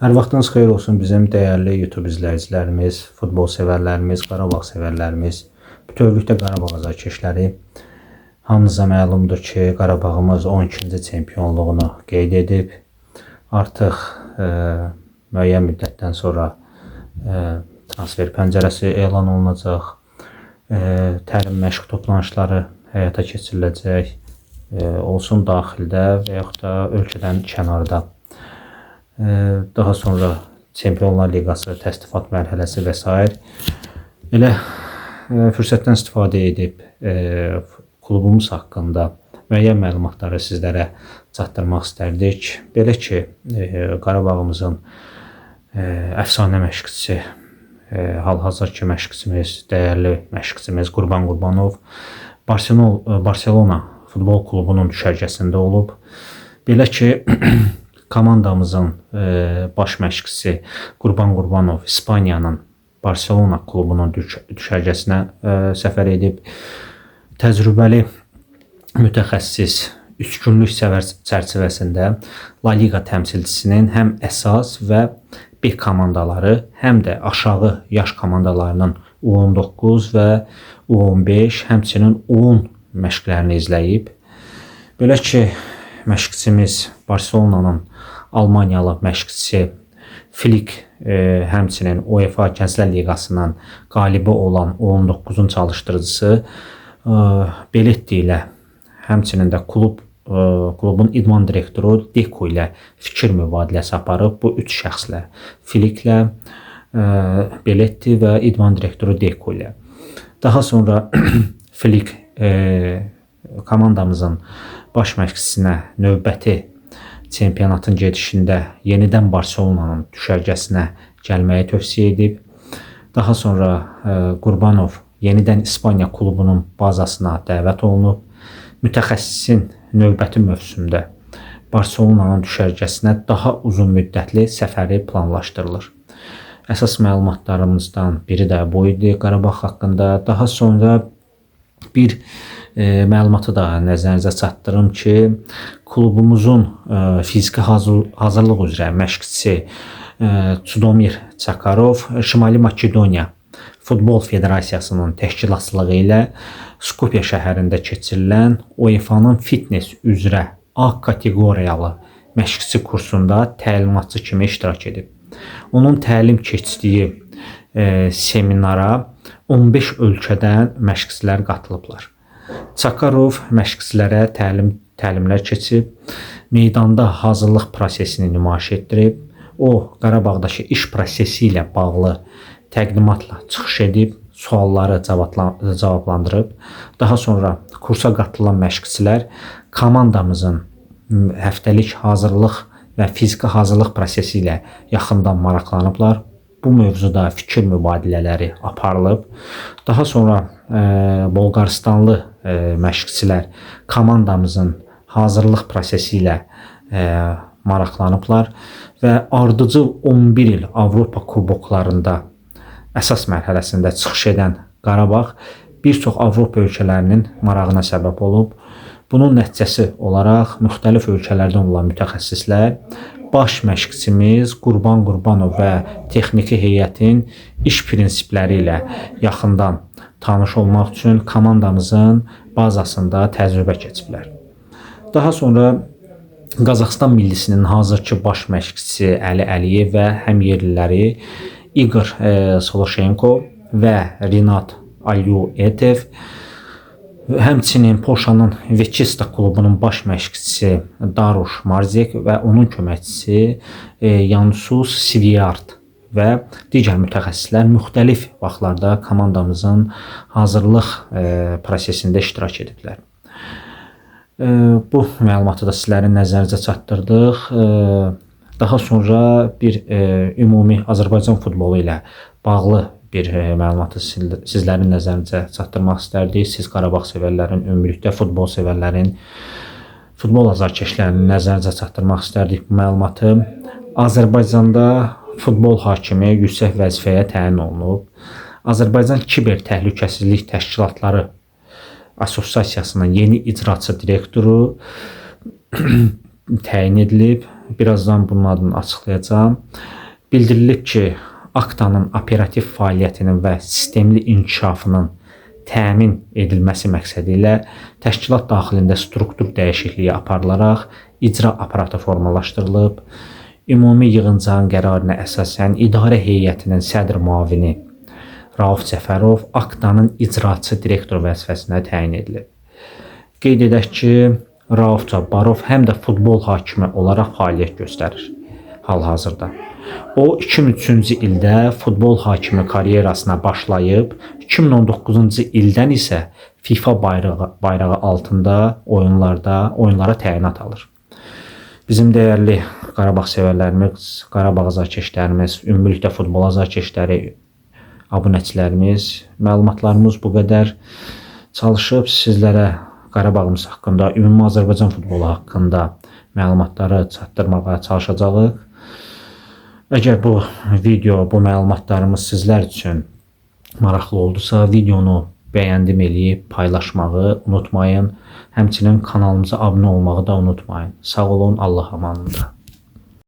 Hər vaxtınız xeyir olsun bizim dəyərli YouTube izləyicilərimiz, futbol sevərlərimiz, Qarabağ sevərlərimiz, bütövlükdə Qarabağ azarkeşləri. Hamınıza məlumdur ki, Qarabağımız 12-ci çempionluğunu qeyd edib. Artıq müəyyən müddətdən sonra transfer pəncərəsi elan olunacaq. Təlim məşq toplanışları həyata keçiriləcək. Olsun daxildə və yaxud da ölkədən kənarda. Daha sonra Çempionlar Liqası, təsnifat mərhələsi və s. Elə fürsətdən istifadə edib klubumuz haqqında müəyyən məlumatları sizlərə çatdırmaq istərdik. Belə ki, Qarabağımızın əfsanə məşqçisi, hal-hazırki məşqçimiz, dəyərli məşqçimiz Qurban Qurbanov Barselona futbol klubunun düşərgəsində olub. Belə ki, komandamızın baş məşqçisi Qurban Qurbanov İspaniyanın Barselona klubunun düşərgəsinə səfər edib. Təcrübəli mütəxəssis 3 günlük səfər çərçivəsində La Liga təmsilçisinin həm əsas və B komandaları, həm də aşağı yaş komandalarının U19 və U15, həmçinin U10 məşqlərini izləyib. Belə ki, məşqçimiz Barselonanın Almaniyalı məşqçisi Flick, həmçinin UEFA Gənclər Liqasının qalibi olan U19-un çalışdırıcısı Belletti ilə, həmçinin də klubun idman direktoru Deco ilə fikir mübadiləsi aparıb. Bu üç şəxslə, Flicklə, Belletti və idman direktoru Deco ilə. Daha sonra Flick komandamızın baş məşqçisinə növbəti çempionatın gedişində yenidən Barselonanın düşərgəsinə gəlməyi tövsiyə edib. Daha sonra Qurbanov yenidən İspaniya klubunun bazasına dəvət olunub. Mütəxəssisin növbəti mövsümdə Barselonanın düşərgəsinə daha uzun müddətli səfəri planlaşdırılır. Əsas məlumatlarımızdan biri də bu idi Qarabağ haqqında. Daha sonra bir məlumatı da nəzərinizə çatdırım ki, klubumuzun fiziki hazırlıq üzrə məşqçisi Çudomir Çakarov Şimali Makedoniya Futbol Federasiyasının təşkilatçılığı ilə Skopje şəhərində keçirilən UEFA-nın fitness üzrə A kateqoriyalı məşqçi kursunda təlimatçı kimi iştirak edib. Onun təlim keçdiyi seminara 15 ölkədən məşqçilər qatılıblar. Çakarov məşqçilərə təlimlər keçib, meydanda hazırlıq prosesini nümayiş etdirib. O, Qarabağdakı iş prosesi ilə bağlı təqdimatla çıxış edib, sualları cavablandırıb. Daha sonra kursa qatılan məşqçilər komandamızın həftəlik hazırlıq və fiziki hazırlıq prosesi ilə yaxından maraqlanıblar. Bu mövzuda fikir mübadilələri aparılıb. Daha sonra Bolqarıstanlı məşqçilər komandamızın hazırlıq prosesi ilə maraqlanıblar və ardıcıl 11 il Avropa kuboklarında əsas mərhələsində çıxış edən Qarabağ bir çox Avropa ölkələrinin marağına səbəb olub. Bunun nəticəsi olaraq müxtəlif ölkələrdən olan mütəxəssislər baş məşqçimiz Qurban Qurbanov və texniki heyətin iş prinsipləri ilə yaxından tanış olmaq üçün komandamızın bazasında təcrübə keçiblər. Daha sonra Qazaxıstan millisinin hazırki baş məşqçisi Əli Əliyev və həmyerliləri Igor Soloshenko və Rinat Alyuetev, həmçinin Polşanın Veçista klubunun baş məşqçisi Daruş Marzek və onun köməkçisi Yansus Sviard və digər mütəxəssislər müxtəlif vaxtlarda komandamızın hazırlıq prosesində iştirak ediblər. Bu məlumatı da sizlərin nəzərinizə çatdırdıq. Daha sonra bir ümumi Azərbaycan futbolu ilə bağlı bir məlumatı sizlərin nəzərinizə çatdırmaq istərdik. Siz Qarabağ sevərlərin, ümumilikdə futbol sevərlərin, futbol azarkeşlərinin nəzərinizə çatdırmaq istərdik bu məlumatı. Azərbaycanda futbol hakimi yüksək vəzifəyə təyin olunub. Azərbaycan Kiber Təhlükəsizlik Təşkilatları Assosiasiyasının yeni icraçı direktoru təyin edilib birazdan bunun adını açıqlayacağam. Bildirilib ki, Aktanın operativ fəaliyyətinin və sistemli inkişafının təmin edilməsi məqsədi ilə təşkilat daxilində struktur dəyişikliyi aparılaraq icra aparatı formalaşdırılıb. Ümumi yığıncağın qərarına əsasən idarə heyətinin sədr müavini Rauf Cəfərov Aktanın icraçı direktor vəzifəsinə təyin edilib. Qeyd edək ki, Rauf Cabbarov həm də futbol hakimi olaraq fəaliyyət göstərir hal-hazırda. O 2003-cü ildə futbol hakimi karyerasına başlayıb, 2019-cu ildən isə FIFA bayrağı altında oyunlara təyinat alır. Bizim dəyərli Qarabağ sevərlərimiz, Qarabağ azarkeşlərimiz, ümumilikdə futbol azarkeşləri, abunəçilərimiz, məlumatlarımız bu qədər. Çalışıb sizlərə Qarabağımız haqqında, ümumi Azərbaycan futbolu haqqında məlumatları çatdırmağa çalışacağıq. Əgər bu video, bu məlumatlarımız sizlər üçün maraqlı oldusa, videonu bəyəndim eləyib paylaşmağı unutmayın. Həmçinin kanalımıza abunə olmağı da unutmayın. Sağ olun, Allah amanında.